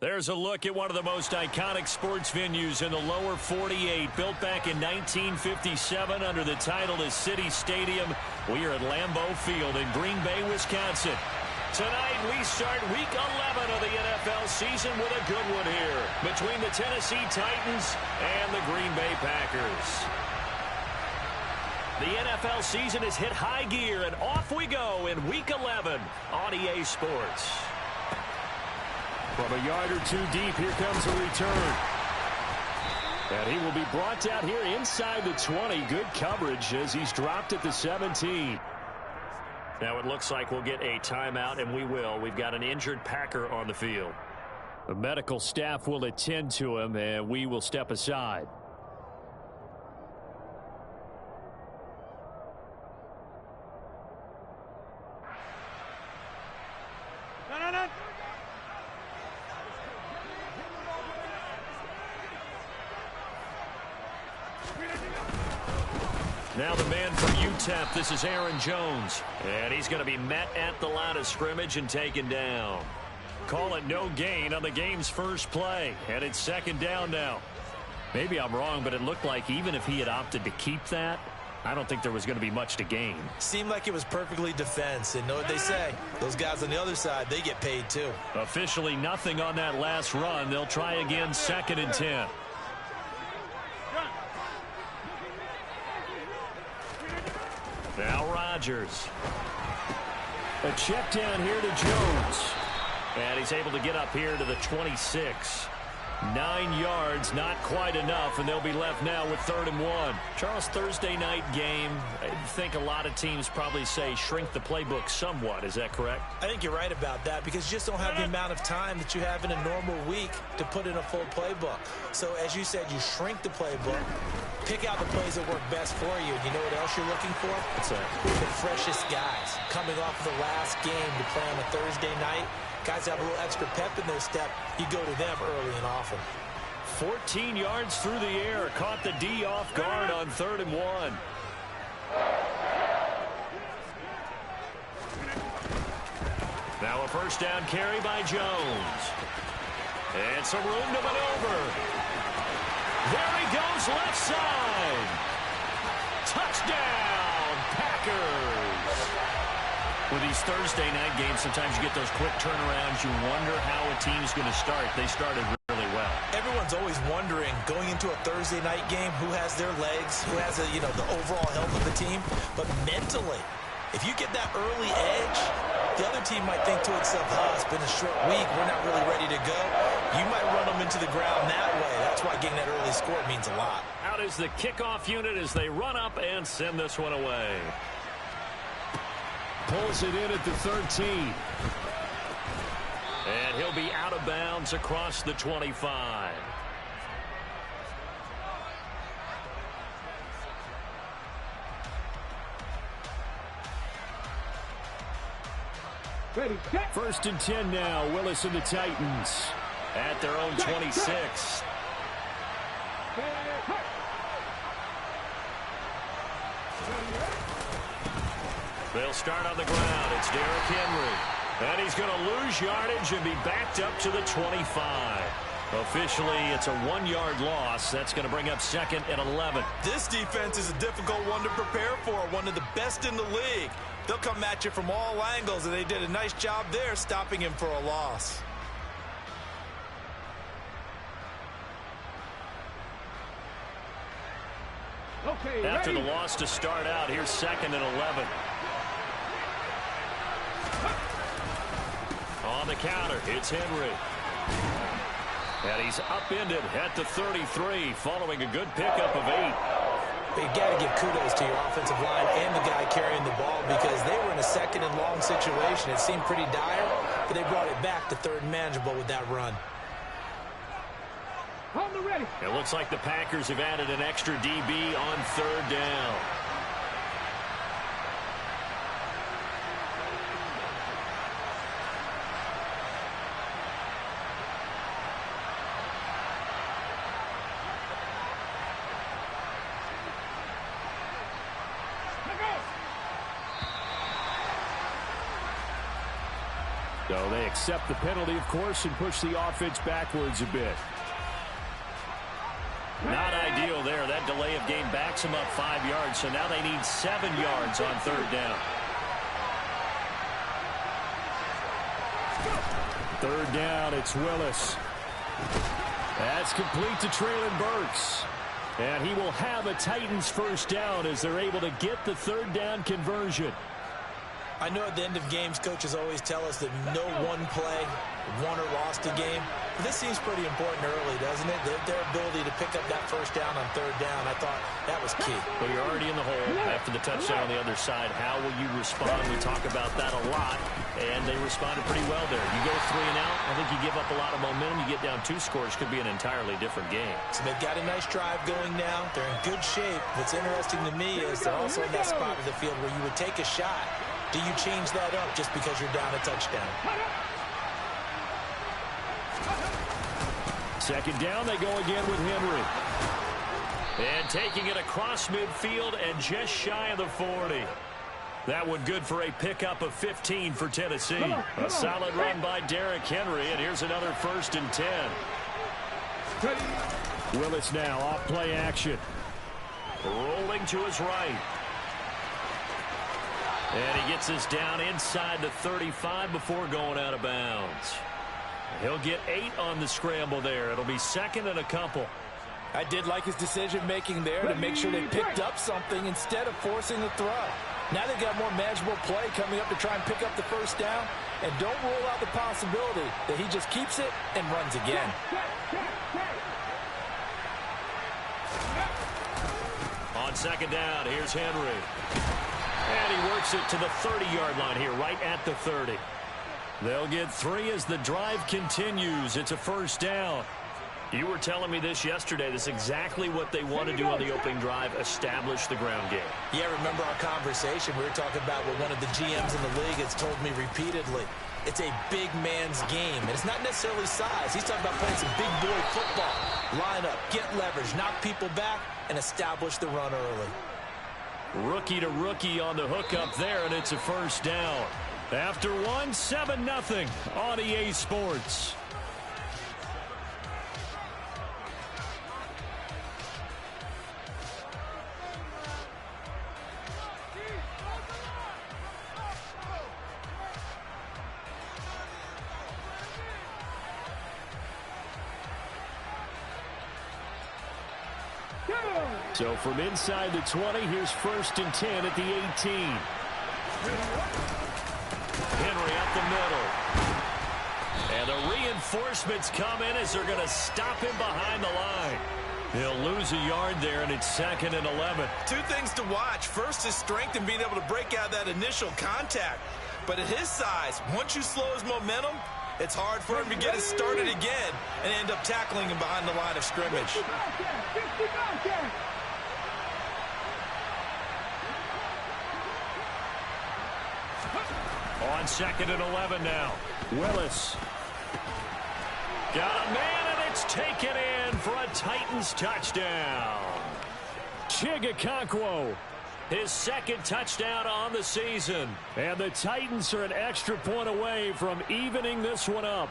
There's a look at one of the most iconic sports venues in the lower 48, built back in 1957 under the title of City Stadium. We are at Lambeau Field in Green Bay, Wisconsin. Tonight, we start Week 11 of the NFL season with a good one here between the Tennessee Titans and the Green Bay Packers. The NFL season has hit high gear, and off we go in Week 11 on EA Sports. From a yard or two deep, here comes a return. And he will be brought down here inside the 20. Good coverage as he's dropped at the 17. Now it looks like we'll get a timeout, and we will. We've got an injured Packer on the field. The medical staff will attend to him, and we will step aside. Now the man from UTEP, this is Aaron Jones. And he's going to be met at the line of scrimmage and taken down. Call it no gain on the game's first play. And it's second down now. Maybe I'm wrong, but it looked like even if he had opted to keep that, I don't think there was going to be much to gain. Seemed like it was perfectly defense. And know what they say? Those guys on the other side, they get paid too. Officially nothing on that last run. They'll try again, 2nd and 10. Now Rodgers. A check down here to Jones. And he's able to get up here to the 26. 9 yards, not quite enough, and they'll be left now with 3rd and 1. Charles, Thursday night game, I think a lot of teams probably say shrink the playbook somewhat. Is that correct? I think you're right about that because you just don't have the amount of time that you have in a normal week to put in a full playbook. So as you said, you shrink the playbook, pick out the plays that work best for you. And you know what else you're looking for? What's that? The freshest guys coming off the last game to play on a Thursday night. Guys have a little extra pep in their step. You go to them early and often. 14 yards through the air. Caught the D off guard on 3rd and 1. Now a first down carry by Jones. And some room to maneuver. There he goes, left side. Touchdown, Packers. With these Thursday night games, sometimes you get those quick turnarounds. You wonder how a team's going to start. They started really well. Everyone's always wondering, going into a Thursday night game, who has their legs, who has the overall health of the team. But mentally, if you get that early edge, the other team might think to itself, it's been a short week. We're not really ready to go. You might run them into the ground that way. That's why getting that early score means a lot. Out is the kickoff unit as they run up and send this one away. Pulls it in at the 13. And he'll be out of bounds across the 25. Ready, set. 1st and 10 now. Willis and the Titans at their own 26. They'll start on the ground. It's Derrick Henry. And he's going to lose yardage and be backed up to the 25. Officially, it's a 1-yard loss. That's going to bring up 2nd and 11. This defense is a difficult one to prepare for, one of the best in the league. They'll come at you from all angles, and they did a nice job there stopping him for a loss. Okay, after ready. the loss to start out, here's 2nd and 11. On the counter, it's Henry. And he's upended at the 33 following a good pickup of 8. You got to give kudos to your offensive line and the guy carrying the ball because they were in a 2nd and long situation. It seemed pretty dire, but they brought it back to 3rd and manageable with that run. On the ready. It looks like the Packers have added an extra DB on 3rd down. So they accept the penalty, of course, and push the offense backwards a bit. Not ideal there. That delay of game backs them up 5 yards, so now they need 7 yards on third down. Third down, it's Willis. That's complete to Traylon Burks. And he will have a Titans first down as they're able to get the third down conversion. I know at the end of games, coaches always tell us that no one play won or lost a game. But this seems pretty important early, doesn't it? Their ability to pick up that first down on third down, I thought that was key. Well, you're already in the hole after the touchdown on the other side. How will you respond? We talk about that a lot, and they responded pretty well there. You go 3 and out, I think you give up a lot of momentum. You get down 2 scores, could be an entirely different game. So they've got a nice drive going now. They're in good shape. What's interesting to me is they're also in that spot of the field where you would take a shot. Do you change that up just because you're down a touchdown? Second down, they go again with Henry. And taking it across midfield and just shy of the 40. That one good for a pickup of 15 for Tennessee. A solid run by Derrick Henry, and here's another 1st and 10. Willis now off play action. Rolling to his right. And he gets this down inside the 35 before going out of bounds. He'll get 8 on the scramble there. It'll be 2nd and a couple. I did like his decision-making there to make sure they picked up something instead of forcing the throw. Now they've got more manageable play coming up to try and pick up the first down. And don't rule out the possibility that he just keeps it and runs again. On second down, here's Henry. And he works it to the 30-yard line here, right at the 30. They'll get 3 as the drive continues. It's a first down. You were telling me this yesterday. This is exactly what they want to do on the opening drive, establish the ground game. Yeah, remember our conversation. We were talking about what one of the GMs in the league has told me repeatedly. It's a big man's game, and it's not necessarily size. He's talking about playing some big boy football. Line up, get leverage, knock people back, and establish the run early. Rookie to rookie on the hook up there, and it's a first down. After 1, 7-0 on EA Sports. So from inside the 20, here's 1st and 10 at the 18. Henry up the middle. And the reinforcements come in as they're going to stop him behind the line. He'll lose a yard there, and it's 2nd and 11. 2 things to watch. First, his strength and being able to break out that initial contact. But at his size, once you slow his momentum, it's hard for him to get it started again and end up tackling him behind the line of scrimmage. On 2nd and 11 now. Willis. Got a man, and it's taken in for a Titans touchdown. Chigakonkwo, his 2nd touchdown on the season. And the Titans are an extra point away from evening this one up.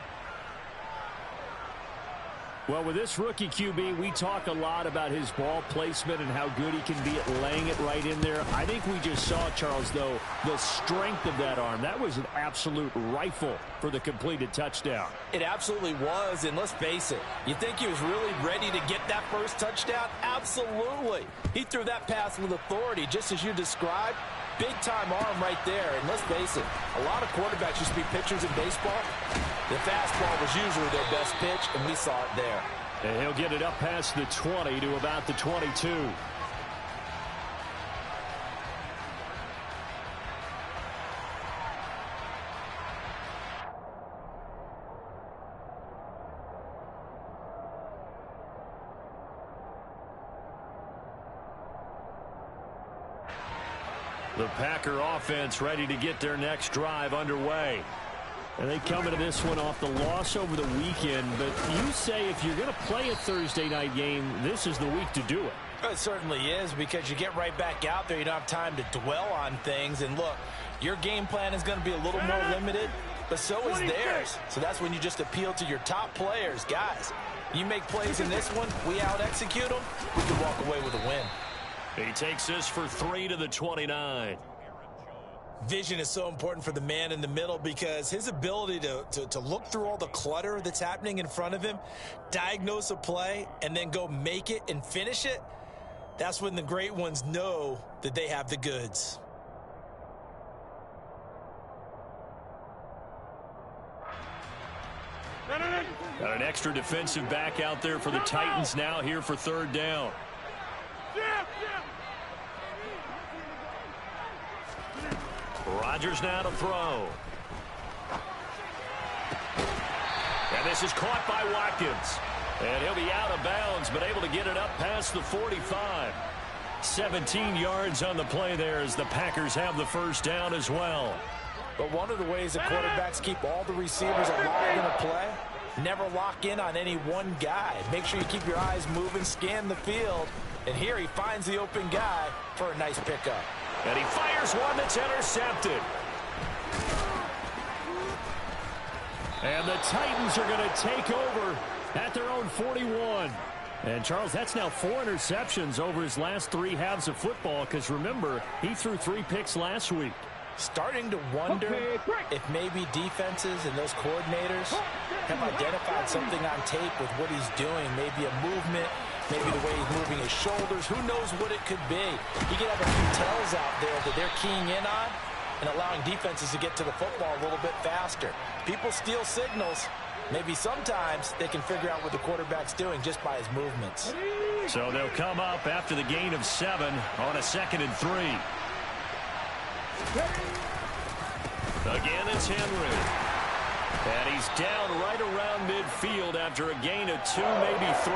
Well, with this rookie QB, we talk a lot about his ball placement and how good he can be at laying it right in there. I think we just saw, Charles, though, the strength of that arm. That was an absolute rifle for the completed touchdown. It absolutely was, and let's face it, you think he was really ready to get that first touchdown? Absolutely. He threw that pass with authority, just as you described. Big-time arm right there, and let's face it, a lot of quarterbacks used to be pitchers in baseball. The fastball was usually their best pitch, and we saw it there. And he'll get it up past the 20 to about the 22. The Packer offense ready to get their next drive underway. And they come into this one off the loss over the weekend. But you say if you're going to play a Thursday night game, this is the week to do it. It certainly is, because you get right back out there. You don't have time to dwell on things. And look, your game plan is going to be a little more limited. but so is theirs. So that's when you just appeal to your top players. Guys, you make plays in this one, we out-execute them, we can walk away with a win. He takes this for 3 to the 29. Vision is so important for the man in the middle because his ability to look through all the clutter that's happening in front of him, diagnose a play, and then go make it and finish it, that's when the great ones know that they have the goods. Got an extra defensive back out there for the Titans now here for 3rd down. Rodgers now to throw. And this is caught by Watkins. And he'll be out of bounds, but able to get it up past the 45. 17 yards on the play there as the Packers have the 1st down as well. But one of the ways that quarterbacks keep all the receivers alive in a play, never lock in on any one guy. Make sure you keep your eyes moving, scan the field. And here he finds the open guy for a nice pickup. And he fires one that's intercepted. And the Titans are going to take over at their own 41. And, Charles, that's now 4 interceptions over his last 3 halves of football because, remember, he threw 3 picks last week. Starting to wonder if maybe defenses and those coordinators have identified something on tape with what he's doing. Maybe a movement, maybe the way he's moving his shoulders. Who knows what it could be? He could have a few tells out there that they're keying in on and allowing defenses to get to the football a little bit faster. People steal signals. Maybe sometimes they can figure out what the quarterback's doing just by his movements. So they'll come up after the gain of 7 on a 2nd and 3. Again, it's Henry. And he's down right around midfield after a gain of 2, maybe 3.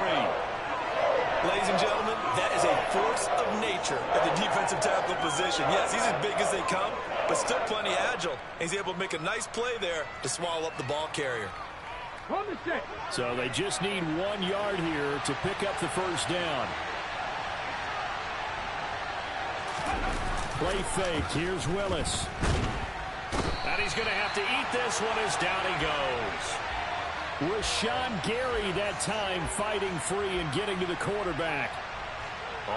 Ladies and gentlemen, that is a force of nature at the defensive tackle position. Yes, he's as big as they come, but still plenty agile. He's able to make a nice play there to swallow up the ball carrier. So they just need 1 yard here to pick up the 1st down. Play fake. Here's Willis. And he's going to have to eat this one as down he goes. Rashawn Gary that time fighting free and getting to the quarterback.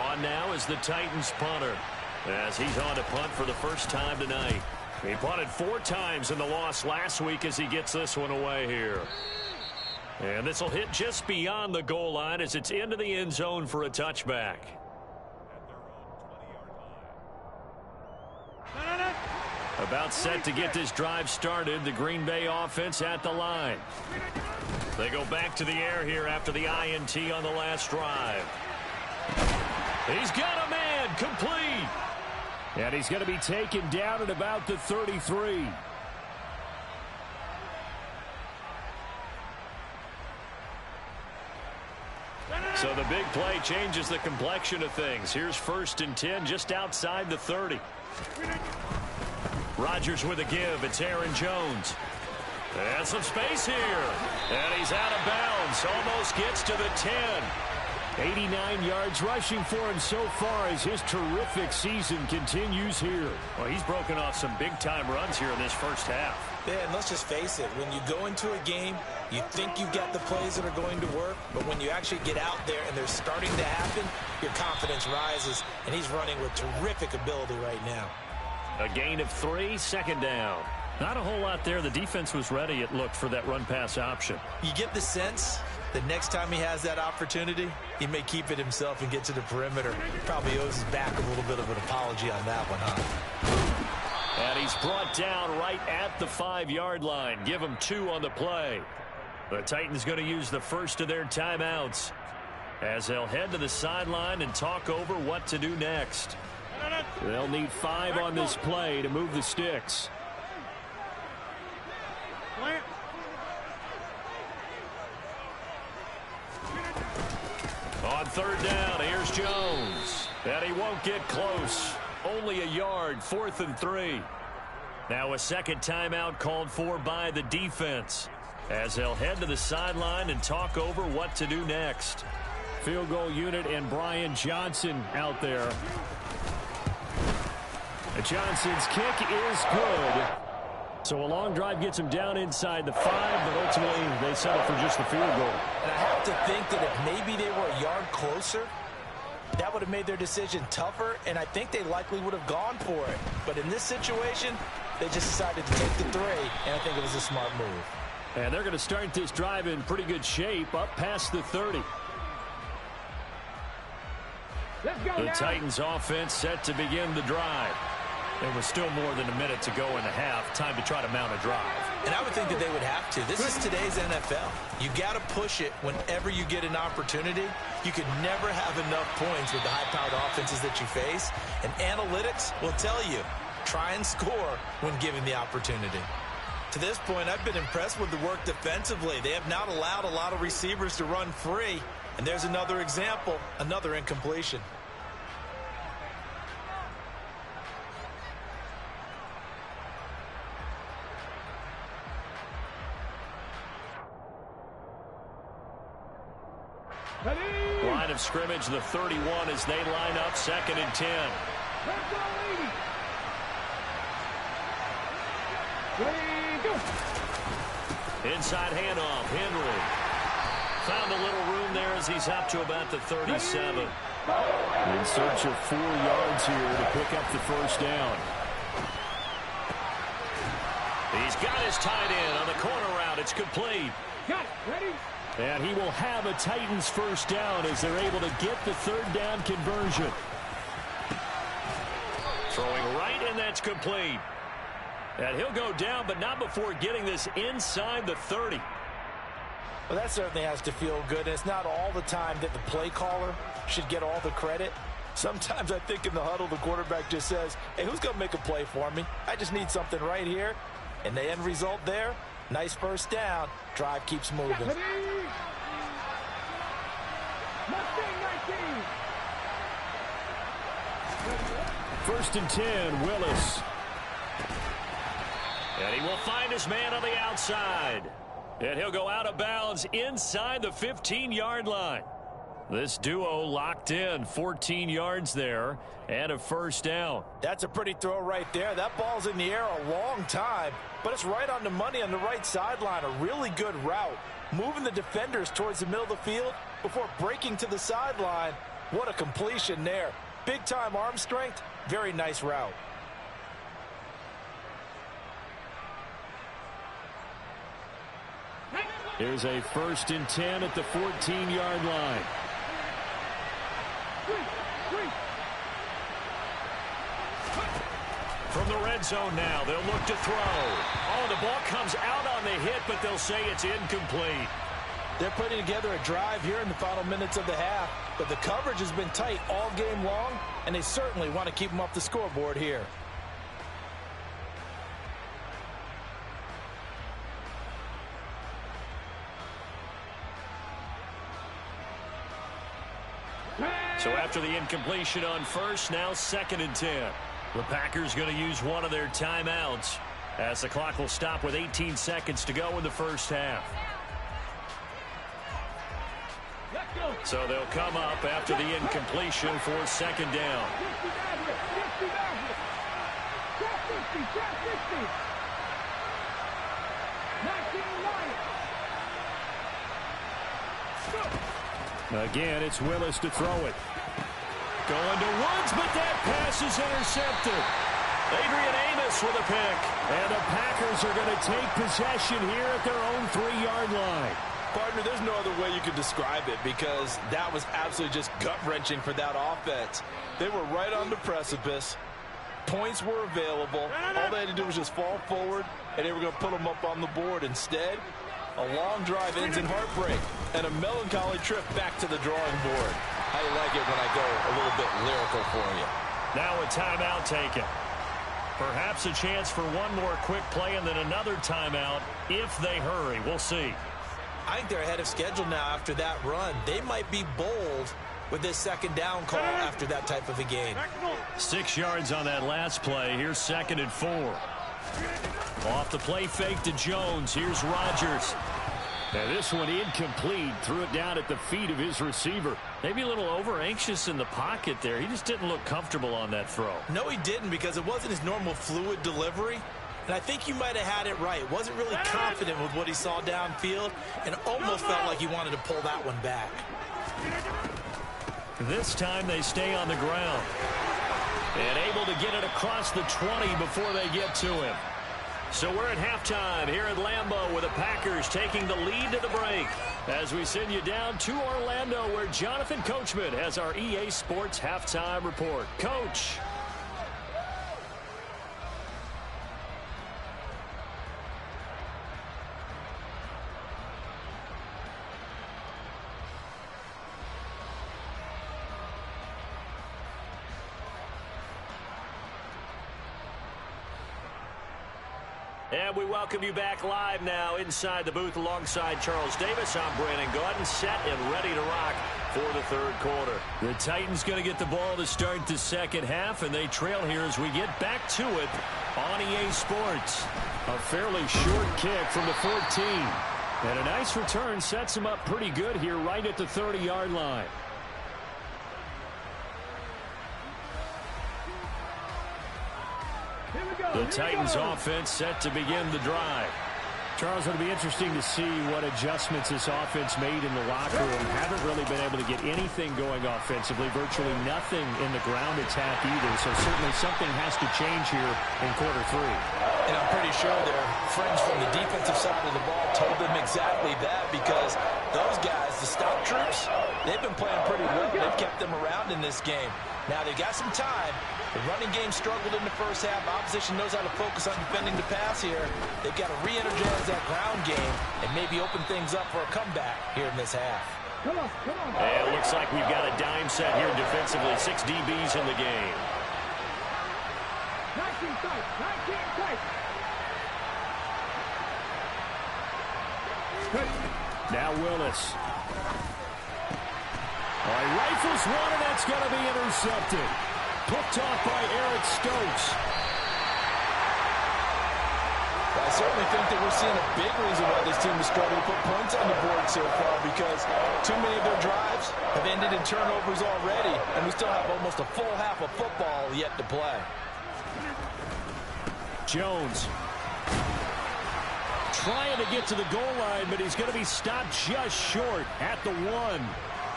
On now is the Titans punter as he's on to punt for the first time tonight. He punted 4 times in the loss last week as he gets this one away here. And this will hit just beyond the goal line as it's into the end zone for a touchback. About set to get this drive started. The Green Bay offense at the line. They go back to the air here after the INT on the last drive. He's got a man complete. And he's going to be taken down at about the 33. So the big play changes the complexion of things. Here's 1st and 10 just outside the 30. Rodgers with a give. It's Aaron Jones. And some space here. And he's out of bounds. Almost gets to the 10. 89 yards rushing for him so far as his terrific season continues here. Well, he's broken off some big-time runs here in this first half. Yeah, and let's just face it. When you go into a game, you think you've got the plays that are going to work, but when you actually get out there and they're starting to happen, your confidence rises, and he's running with terrific ability right now. A gain of 3, 2nd down. Not a whole lot there. The defense was ready, it looked, for that run-pass option. You get the sense that next time he has that opportunity, he may keep it himself and get to the perimeter. Probably owes his back a little bit of an apology on that one, huh? And he's brought down right at the 5-yard line. Give him 2 on the play. The Titans going to use the first of their timeouts as they'll head to the sideline and talk over what to do next. They'll need 5 on this play to move the sticks. On 3rd down, here's Jones. And he won't get close. Only a yard, 4th and 3. Now a second timeout called for by the defense as they'll head to the sideline and talk over what to do next. Field goal unit and Brian Johnson out there. Johnson's kick is good. So a long drive gets them down inside the 5, but ultimately they settle for just the field goal. And I have to think that if maybe they were a yard closer, that would have made their decision tougher, and I think they likely would have gone for it. But in this situation, they just decided to take the 3, and I think it was a smart move. And they're going to start this drive in pretty good shape, up past the 30. The Titans offense set to begin the drive. There was still more than a minute to go in the half. Time to try to mount a drive. And I would think that they would have to. This is today's NFL. You got to push it whenever you get an opportunity. You could never have enough points with the high-powered offenses that you face. And analytics will tell you, try and score when given the opportunity. To this point, I've been impressed with the work defensively. They have not allowed a lot of receivers to run free. And there's another example, another incompletion. Line of scrimmage, the 31 as they line up, 2nd and 10. Inside handoff, Henry. Found a little room there as he's up to about the 37. In search of 4 yards here to pick up the first down. He's got his tight end on the corner route. It's complete. Got it. Ready? And he will have a Titans first down as they're able to get the 3rd down conversion. Throwing right, and that's complete. And he'll go down, but not before getting this inside the 30. Well, that certainly has to feel good. It's not all the time that the play caller should get all the credit. Sometimes I think in the huddle, the quarterback just says, hey, who's going to make a play for me? I just need something right here. And the end result there, nice first down. Drive keeps moving. First and 10, Willis. And he will find his man on the outside. And he'll go out of bounds inside the 15-yard line. This duo locked in, 14 yards there, and a first down. That's a pretty throw right there. That ball's in the air a long time, but it's right on the money on the right sideline. A really good route. Moving the defenders towards the middle of the field before breaking to the sideline. What a completion there. Big-time arm strength. Very nice route. Here's a first and 10 at the 14-yard line. From the red zone now, they'll look to throw. Oh, the ball comes out on the hit, but they'll say it's incomplete. They're putting together a drive here in the final minutes of the half, but the coverage has been tight all game long, and they certainly want to keep them off the scoreboard here. So after the incompletion on first, now 2nd and 10. The Packers going to use one of their timeouts as the clock will stop with 18 seconds to go in the first half. So they'll come up after the incompletion for 2nd down. Again, it's Willis to throw it. Going to Woods, but that pass is intercepted. Adrian Amos with a pick. And the Packers are going to take possession here at their own 3-yard line. Partner, there's no other way you could describe it because that was absolutely just gut-wrenching for that offense. They were right on the precipice. Points were available. All they had to do was just fall forward, and they were going to put them up on the board. Instead, a long drive ends in heartbreak and a melancholy trip back to the drawing board. How you like it when I go a little bit lyrical for you? Now a timeout taken. Perhaps a chance for one more quick play and then another timeout if they hurry. We'll see. I think they're ahead of schedule now after that run. They might be bold with this 2nd down call after that type of a game. 6 yards on that last play. Here's 2nd and 4. Off the play fake to Jones. Here's Rodgers. And this one incomplete. Threw it down at the feet of his receiver. Maybe a little over-anxious in the pocket there. He just didn't look comfortable on that throw. No, he didn't because it wasn't his normal fluid delivery. And I think you might have had it right. Wasn't really confident with what he saw downfield and almost felt like he wanted to pull that one back. This time they stay on the ground. And able to get it across the 20 before they get to him. So we're at halftime here at Lambeau with the Packers taking the lead to the break. As we send you down to Orlando where Jonathan Coachman has our EA Sports halftime report. Coach. And we welcome you back live now inside the booth alongside Charles Davis. I'm Brandon Gaudin, set and ready to rock for the third quarter. The Titans going to get the ball to start the second half, and they trail here as we get back to it on EA Sports. A fairly short kick from the 14. And a nice return sets them up pretty good here right at the 30-yard line. The Titans offense set to begin the drive. Charles, it'll be interesting to see what adjustments this offense made in the locker room. Haven't really been able to get anything going offensively, virtually nothing in the ground attack either. So certainly something has to change here in quarter three. And I'm pretty sure their friends from the defensive side of the ball told them exactly that, because those guys, the stop troops, they've been playing pretty well. They've kept them around in this game. Now they've got some time. The running game struggled in the first half. Opposition knows how to focus on defending the pass here. They've got to re-energize that ground game and maybe open things up for a comeback here in this half. Come on. And it looks like we've got a dime set here defensively. 6 DBs in the game. 19 tight. Now Willis. All right, rifles one, and that's going to be intercepted. Picked off by Eric Stokes. I certainly think that we're seeing a big reason why this team is struggling to put points on the board so far, because too many of their drives have ended in turnovers already, and we still have almost a full half of football yet to play. Jones trying to get to the goal line, but he's going to be stopped just short at the 1.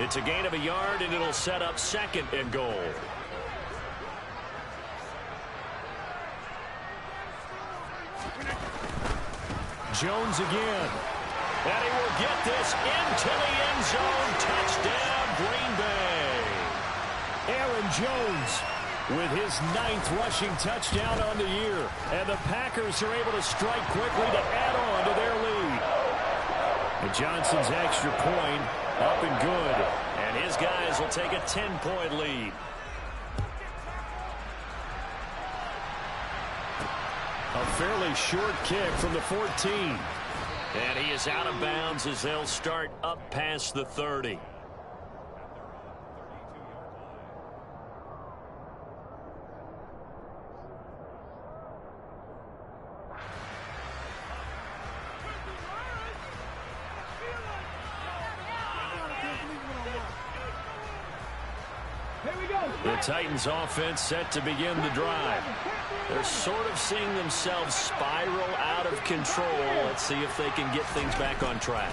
It's a gain of a yard, and it'll set up second and goal. Jones again. And he will get this into the end zone. Touchdown, Green Bay. Aaron Jones with his 9th rushing touchdown on the year. And the Packers are able to strike quickly to add on to their lead. And Johnson's extra point up and good. And his guys will take a 10-point lead. A fairly short kick from the 14. And he is out of bounds as they'll start up past the 30. The Titans offense set to begin the drive. They're sort of seeing themselves spiral out of control. Let's see if they can get things back on track.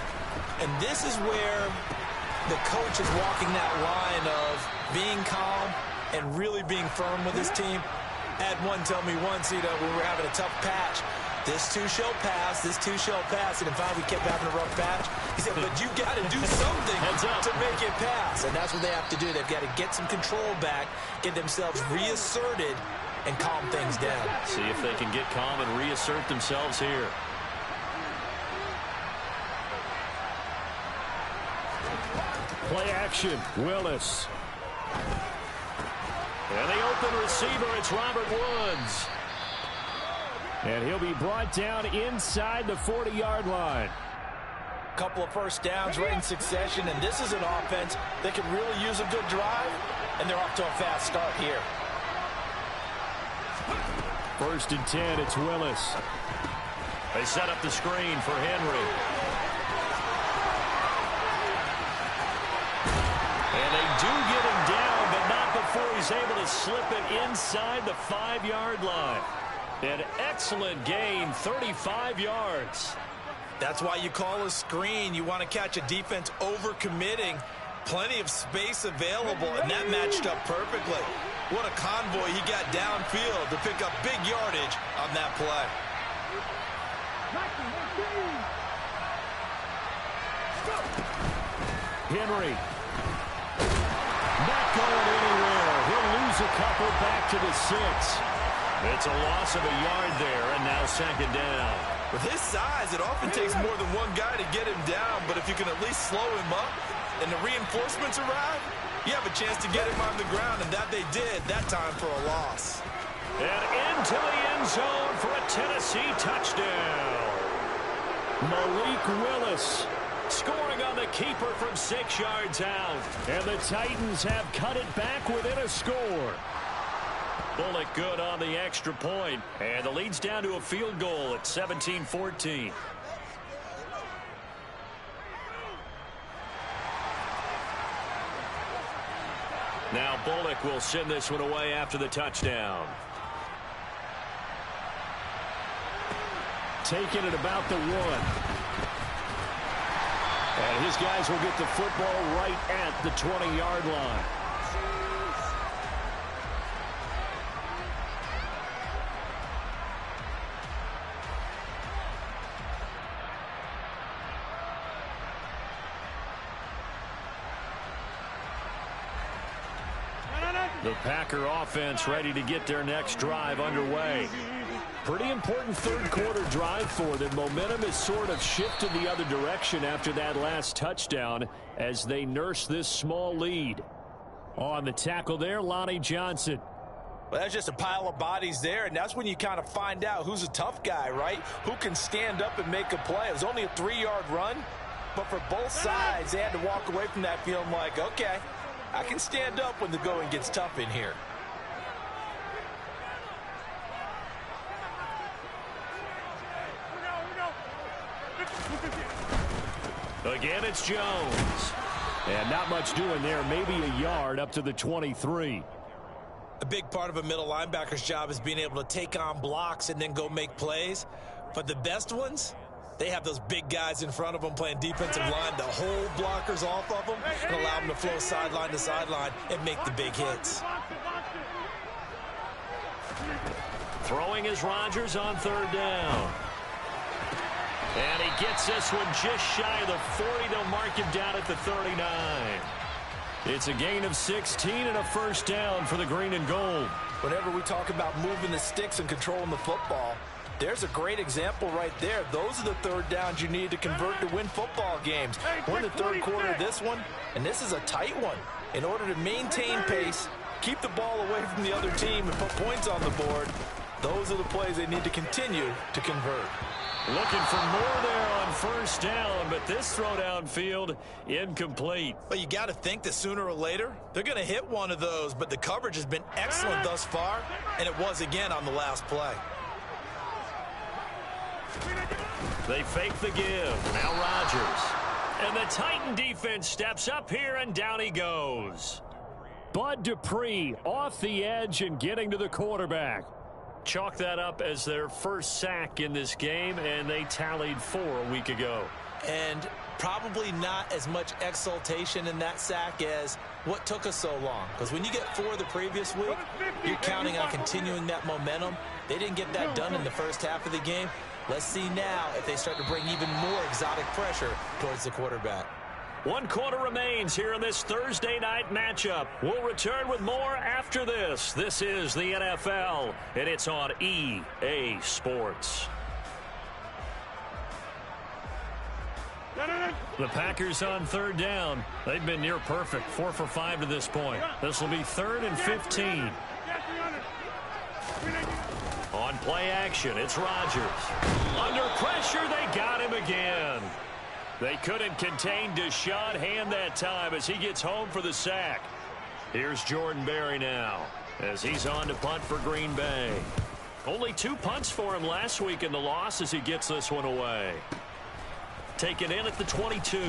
And this is where the coach is walking that line of being calm and really being firm with his team. Had one tell me once, when we were having a tough patch, this too shall pass, this too shall pass, and in fact we kept having a rough patch. He said, but you got to do something to make it pass, and that's what they have to do. They've got to get some control back, get themselves reasserted, and calm things down. See if they can get calm and reassert themselves here. Play action, Willis. And the open receiver, it's Robert Woods. And he'll be brought down inside the 40-yard line. Couple of first downs right in succession, and this is an offense that can really use a good drive, and they're off to a fast start here. 1st and 10, it's Willis. They set up the screen for Henry. And they do get him down, but not before he's able to slip it inside the 5-yard line. An excellent gain, 35 yards. That's why you call a screen. You want to catch a defense over-committing. Plenty of space available, and that matched up perfectly. What a convoy he got downfield to pick up big yardage on that play. Henry. Not going anywhere. He'll lose a couple back to the 6. It's a loss of a yard there, and now second down. With his size, it often takes more than one guy to get him down, but if you can at least slow him up and the reinforcements arrive, you have a chance to get him on the ground, and that they did that time for a loss. And into the end zone for a Tennessee touchdown. Malik Willis scoring on the keeper from 6 yards out. And the Titans have cut it back within a score. Bullock good on the extra point, and the lead's down to a field goal at 17-14. Now Bullock will send this one away after the touchdown. Taking it about the 1. And his guys will get the football right at the 20-yard line. The Packer offense ready to get their next drive underway. Pretty important third quarter drive for them. Momentum has sort of shifted the other direction after that last touchdown as they nurse this small lead. On the tackle there, Lonnie Johnson. Well, that's just a pile of bodies there, and that's when you kind of find out who's a tough guy, right? Who can stand up and make a play. It was only a 3-yard run, but for both sides, they had to walk away from that feeling like, okay, I can stand up when the going gets tough in here. Again, it's Jones. And not much doing there. Maybe a yard up to the 23. A big part of a middle linebacker's job is being able to take on blocks and then go make plays. But the best ones, they have those big guys in front of them playing defensive line to hold blockers off of them and allow them to flow sideline to sideline and make the big hits. Throwing is Rodgers on third down. And he gets this one just shy of the 40. They'll mark him down at the 39. It's a gain of 16 and a first down for the green and gold. Whenever we talk about moving the sticks and controlling the football, there's a great example right there. Those are the third downs you need to convert to win football games. We're in the third quarter of this one, and this is a tight one. In order to maintain pace, keep the ball away from the other team, and put points on the board, those are the plays they need to continue to convert. Looking for more there on first down, but this throw downfield incomplete. But you got to think that sooner or later, they're going to hit one of those, but the coverage has been excellent thus far, and it was again on the last play. They fake the give. Now Rodgers. And the Titan defense steps up here, and down he goes. Bud Dupree off the edge and getting to the quarterback. Chalk that up as their first sack in this game, and they tallied 4 a week ago. And probably not as much exultation in that sack as what took us so long. Because when you get 4 the previous week, you're counting on continuing that momentum. They didn't get that done in the first half of the game. Let's see now if they start to bring even more exotic pressure towards the quarterback. 1 quarter remains here in this Thursday night matchup. We'll return with more after this. This is the NFL, and it's on EA Sports. The Packers on third down. They've been near perfect, 4 for 5 to this point. This will be 3rd and 15. On play action, it's Rodgers. Under pressure, they got him again. They couldn't contain Deshaun Hand that time as he gets home for the sack. Here's Jordan Berry now as he's on to punt for Green Bay. Only 2 punts for him last week in the loss as he gets this one away. Taken in at the 22.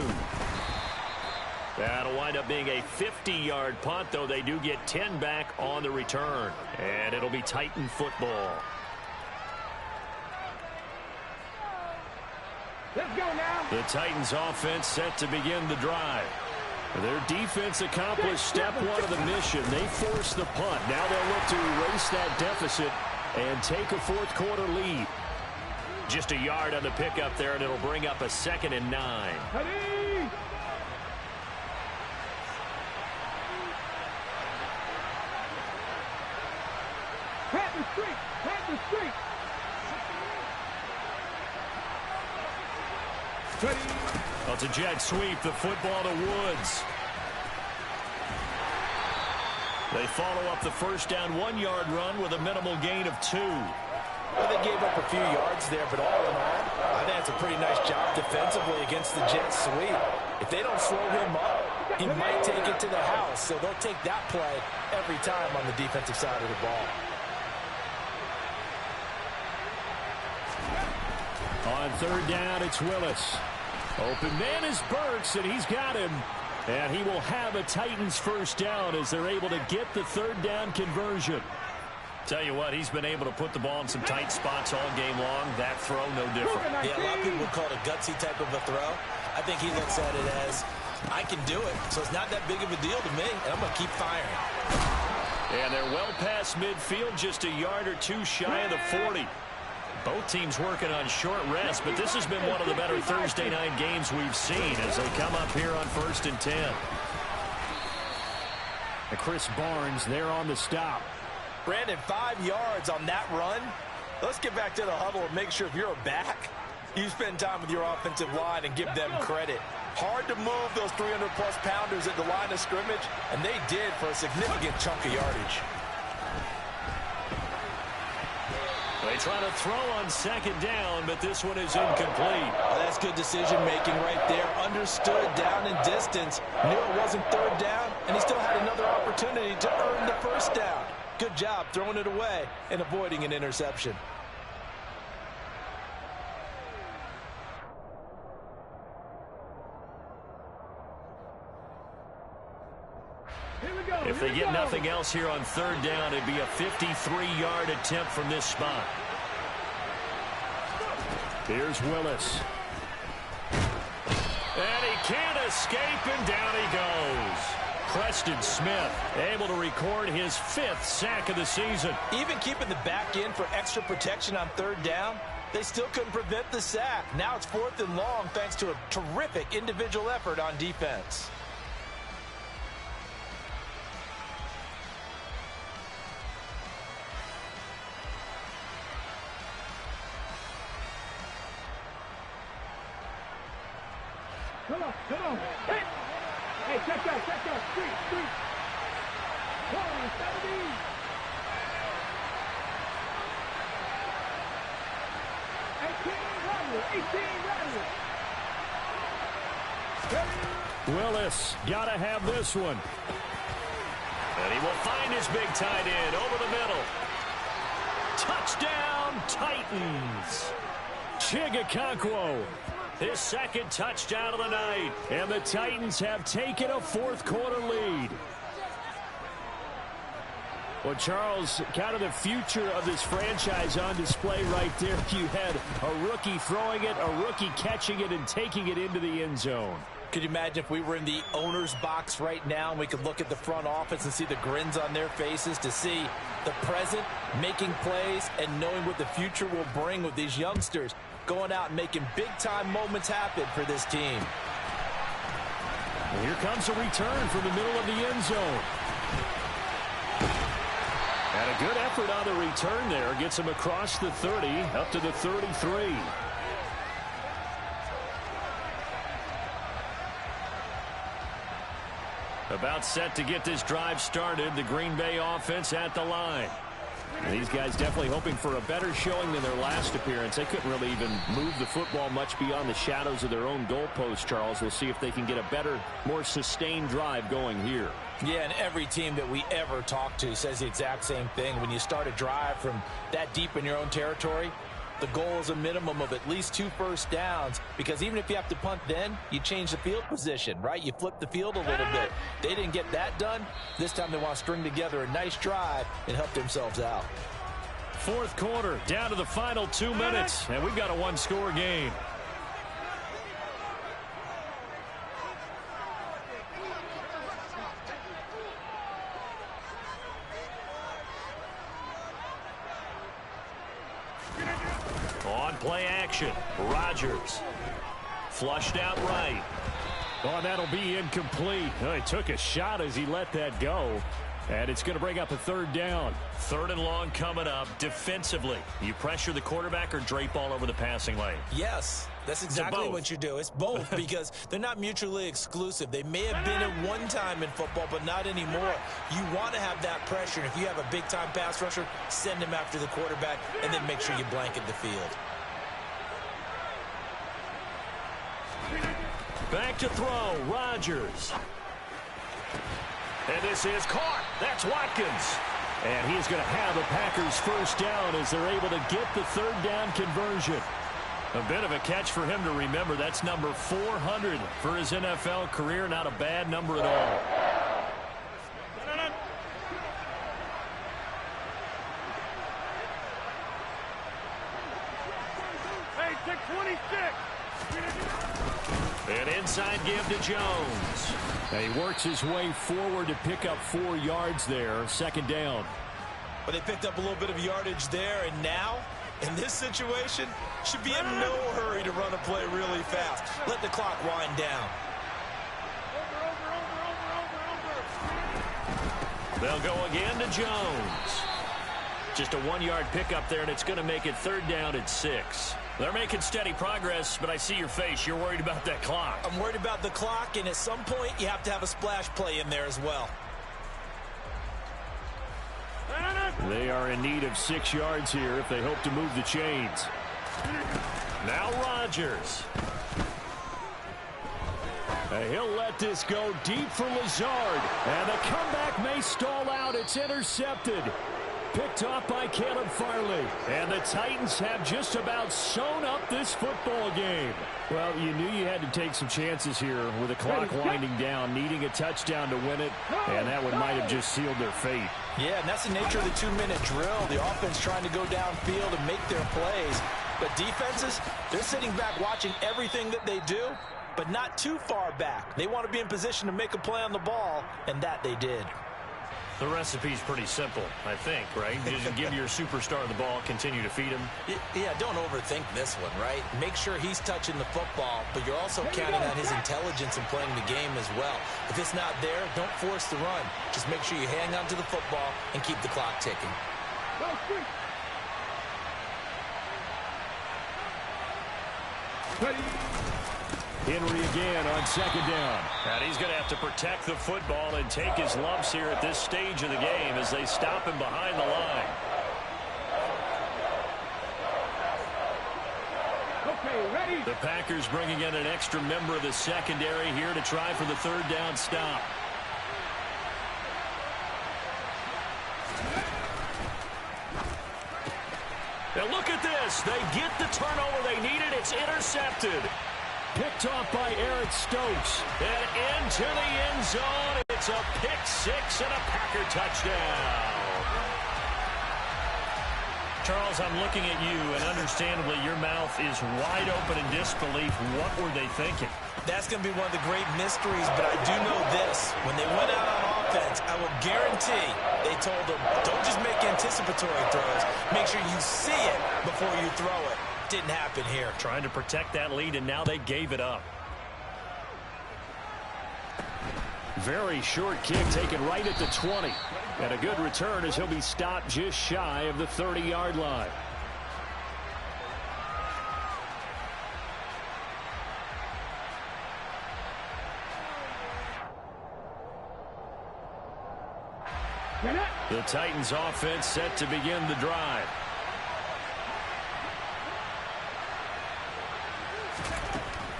That'll wind up being a 50-yard punt, though they do get 10 back on the return. And it'll be Titan football. Let's go now. The Titans offense set to begin the drive. Their defense accomplished step one of the mission. They forced the punt. Now they'll look to erase that deficit and take a fourth quarter lead. Just a yard on the pickup there, and it'll bring up a 2nd and 9. Ready. Pat the street. Pat the street. Ready. Well, it's a jet sweep. The football to Woods. They follow up the first down 1-yard run with a minimal gain of 2. Well, they gave up a few yards there, but all in all, I think that's a pretty nice job defensively against the jet sweep. If they don't slow him up, he might take it to the house, so they'll take that play every time on the defensive side of the ball. On third down, it's Willis. Open man is Burks, and he's got him. And he will have a Titans first down as they're able to get the third down conversion. Tell you what, he's been able to put the ball in some tight spots all game long. That throw, no different. Yeah, a lot of people would call it a gutsy type of a throw. I think he looks at it as, I can do it, so it's not that big of a deal to me, and I'm going to keep firing. And they're well past midfield, just a yard or two shy of the 40. Both teams working on short rest, but this has been one of the better Thursday night games we've seen as they come up here on 1st and 10. And Chris Barnes there on the stop. Brandon, 5 yards on that run. Let's get back to the huddle and make sure if you're a back, you spend time with your offensive line and give them credit. Hard to move those 300-plus pounders at the line of scrimmage, and they did for a significant chunk of yardage. They try to throw on 2nd down, but this one is incomplete. Oh, that's good decision-making right there. Understood down in distance. Knew it wasn't third down, and he still had another opportunity to earn the first down. Good job throwing it away and avoiding an interception. If they get nothing else here on third down, it'd be a 53-yard attempt from this spot. Here's Willis. And he can't escape, and down he goes. Preston Smith able to record his 5th sack of the season. Even keeping the back end for extra protection on third down, they still couldn't prevent the sack. Now it's 4th and long thanks to a terrific individual effort on defense. Come on. Hey, check out. Street. Come on, 70. Willis got to have this one. And he will find his big tight end over the middle. Touchdown, Titans. Chigakonkwo. His 2nd touchdown of the night. And the Titans have taken a fourth quarter lead. Well, Charles, kind of the future of this franchise on display right there. You had a rookie throwing it, a rookie catching it, and taking it into the end zone. Could you imagine if we were in the owner's box right now and we could look at the front office and see the grins on their faces, to see the present making plays and knowing what the future will bring with these youngsters going out and making big-time moments happen for this team. Well, here comes a return from the middle of the end zone. And a good effort on the return there. Gets him across the 30, up to the 33. About set to get this drive started. The Green Bay offense at the line. And these guys definitely hoping for a better showing than their last appearance. They couldn't really even move the football much beyond the shadows of their own goalpost, Charles. We'll see if they can get a better, more sustained drive going here. Yeah, and every team that we ever talk to says the exact same thing. When you start a drive from that deep in your own territory, the goal is a minimum of at least 2 first downs, because even if you have to punt then, you change the field position, right? You flip the field a little bit. They didn't get that done. This time they want to string together a nice drive and help themselves out. Fourth quarter, down to the final 2 minutes, and we've got a one-score game. On play action, Rodgers. Flushed out right. Oh, that'll be incomplete. Oh, he took a shot as he let that go. And it's going to bring up a third down. Third and long coming up. Defensively, you pressure the quarterback or drape all over the passing lane? Yes, that's exactly what you do. It's both because they're not mutually exclusive. They may have been at one time in football, but not anymore. You want to have that pressure. And if you have a big-time pass rusher, send him after the quarterback, and then make sure you blanket the field. Back to throw, Rodgers. And this is caught. That's Watkins. And he's going to have the Packers first down as they're able to get the third down conversion. A bit of a catch for him to remember. That's number 400 for his NFL career. Not a bad number at all. Hey, take 26. An inside give to Jones. He works his way forward to pick up 4 yards there. Second down. But they picked up a little bit of yardage there, and now, in this situation, should be in no hurry to run a play really fast. Let the clock wind down. They'll go again to Jones. Just a 1-yard pickup there, and it's going to make it third down at 6. They're making steady progress, but I see your face. You're worried about that clock. I'm worried about the clock, and at some point, you have to have a splash play in there as well. They are in need of 6 yards here if they hope to move the chains. Now Rodgers. He'll let this go deep for Lazard. And the comeback may stall out. It's intercepted. Picked off by Caleb Farley. And the Titans have just about sewn up this football game. Well, you knew you had to take some chances here with the clock winding down, needing a touchdown to win it, and that one might have just sealed their fate. Yeah, and that's the nature of the 2-minute drill. The offense trying to go downfield and make their plays. But defenses, they're sitting back watching everything that they do, but not too far back. They want to be in position to make a play on the ball, and that they did. The recipe's pretty simple, I think, right? Just give your superstar the ball, continue to feed him. Yeah, don't overthink this one, right? Make sure he's touching the football, but you're also counting on his intelligence in playing the game as well. If it's not there, don't force the run. Just make sure you hang on to the football and keep the clock ticking. Henry again on second down. And he's going to have to protect the football and take his lumps here at this stage of the game as they stop him behind the line. Okay, ready. The Packers bringing in an extra member of the secondary here to try for the third down stop. Now look at this. They get the turnover they needed. It's intercepted. Picked off by Eric Stokes. And into the end zone. It's a pick six and a Packer touchdown. Charles, I'm looking at you, and understandably your mouth is wide open in disbelief. What were they thinking? That's going to be one of the great mysteries, but I do know this. When they went out on offense, I will guarantee they told them, don't just make anticipatory throws. Make sure you see it before you throw it. Didn't happen here. Trying to protect that lead, and now they gave it up. Very short kick taken right at the 20. And a good return as he'll be stopped just shy of the 30-yard line. The Titans offense set to begin the drive.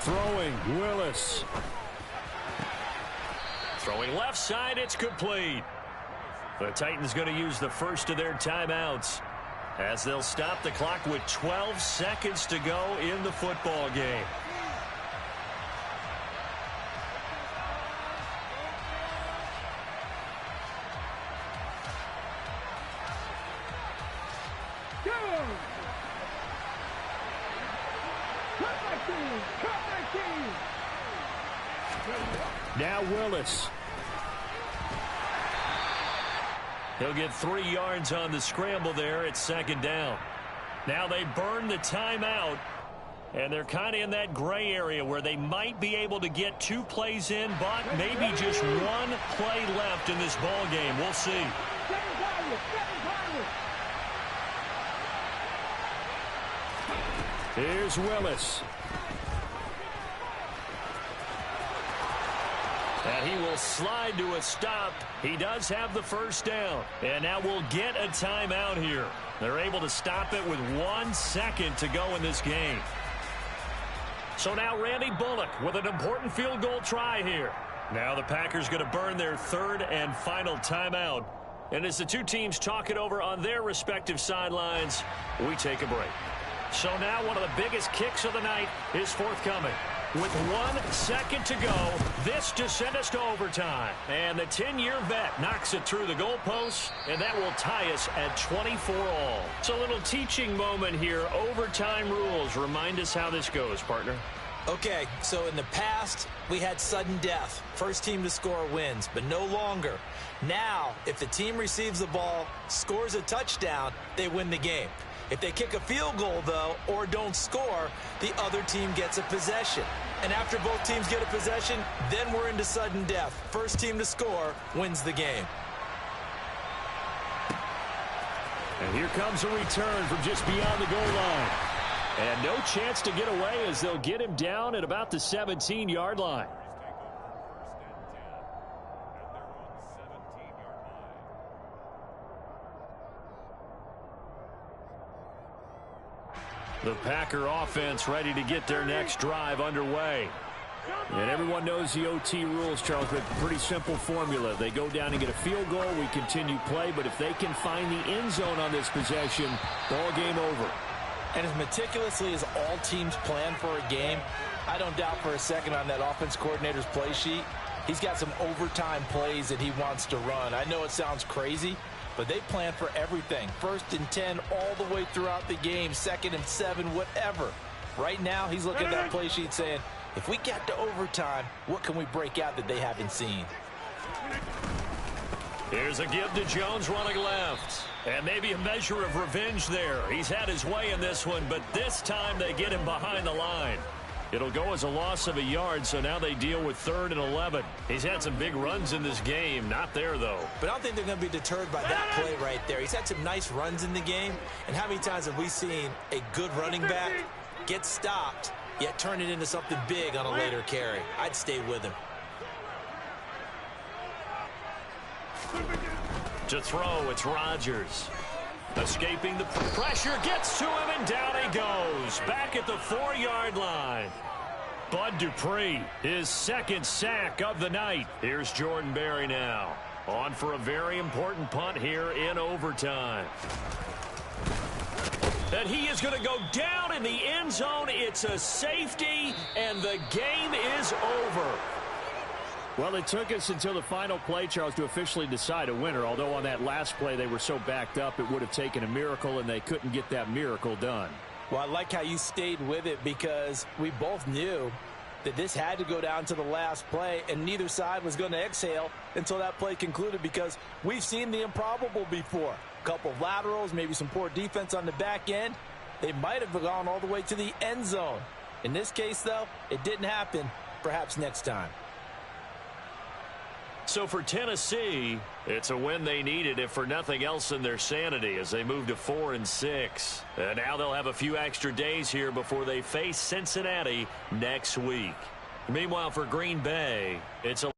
Throwing, Willis. Throwing left side, it's complete. The Titans going to use the first of their timeouts as they'll stop the clock with 12 seconds to go in the football game. Now Willis. He'll get 3 yards on the scramble there at second down. Now they burn the timeout, and they're kind of in that gray area where they might be able to get 2 plays in, but maybe just 1 play left in this ball game. We'll see. Here's Willis. And he will slide to a stop. He does have the first down. And now we'll get a timeout here. They're able to stop it with 1 second to go in this game. So now Randy Bullock with an important field goal try here. Now the Packers going to burn their 3rd and final timeout. And as the 2 teams talk it over on their respective sidelines, we take a break. So now one of the biggest kicks of the night is forthcoming. With 1 second to go, this to send us to overtime. And the 10-year vet knocks it through the goalposts, and that will tie us at 24 all. It's a little teaching moment here. Overtime rules. Remind us how this goes, partner. Okay, so in the past, we had sudden death. First team to score wins, but no longer. Now, if the team receives the ball, scores a touchdown, they win the game. If they kick a field goal, though, or don't score, the other team gets a possession. And after both teams get a possession, then we're into sudden death. First team to score wins the game. And here comes a return from just beyond the goal line. And no chance to get away as they'll get him down at about the 17-yard line. The Packer offense ready to get their next drive underway. And everyone knows the OT rules, Charles, but pretty simple formula. They go down and get a field goal, we continue play, but if they can find the end zone on this possession, ball game over. And as meticulously as all teams plan for a game, I don't doubt for a second on that offense coordinator's play sheet, he's got some overtime plays that he wants to run. I know it sounds crazy, but they plan for everything. 1st and 10 all the way throughout the game, 2nd and 7, whatever. Right now, he's looking at that play sheet saying, if we get to overtime, what can we break out that they haven't seen? Here's a give to Jones running left. And maybe a measure of revenge there. He's had his way in this one, but this time they get him behind the line. It'll go as a loss of a yard, so now they deal with 3rd and 11. He's had some big runs in this game. Not there, though. But I don't think they're going to be deterred by that play right there. He's had some nice runs in the game. And how many times have we seen a good running back get stopped, yet turn it into something big on a later carry? I'd stay with him. To throw, it's Rodgers. Escaping the pressure, gets to him, and down he goes. Back at the 4-yard line. Bud Dupree, his 2nd sack of the night. Here's Jordan Berry now. On for a very important punt here in overtime. And he is going to go down in the end zone. It's a safety, and the game is over. Well, it took us until the final play, Charles, to officially decide a winner, although on that last play they were so backed up it would have taken a miracle, and they couldn't get that miracle done. Well, I like how you stayed with it because we both knew that this had to go down to the last play, and neither side was going to exhale until that play concluded because we've seen the improbable before. A couple of laterals, maybe some poor defense on the back end. They might have gone all the way to the end zone. In this case, though, it didn't happen. Perhaps next time. So for Tennessee, it's a win they needed, if for nothing else than their sanity, as they move to 4-6. And now they'll have a few extra days here before they face Cincinnati next week. Meanwhile, for Green Bay, it's a